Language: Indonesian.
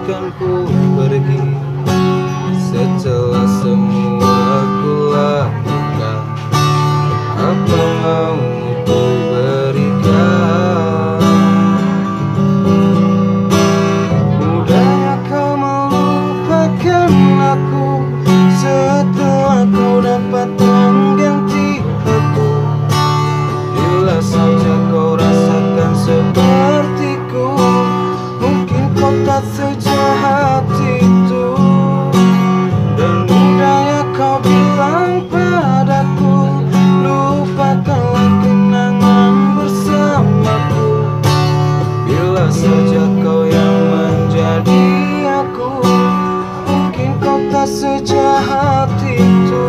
biarkan ku pergi. Setelah semua aku lakukan, apa mau ku berikan? Mudahnya kau melupakan aku setelah kau dapat mengganti aku. Bila saja kau rasakan sepertiku, mungkin kau tak sejahat itu. Dan mudahnya kau bilang padaku, lupakanlah kenangan bersamaku. Bila saja kau yang menjadi aku, mungkin kau tak sejahat itu.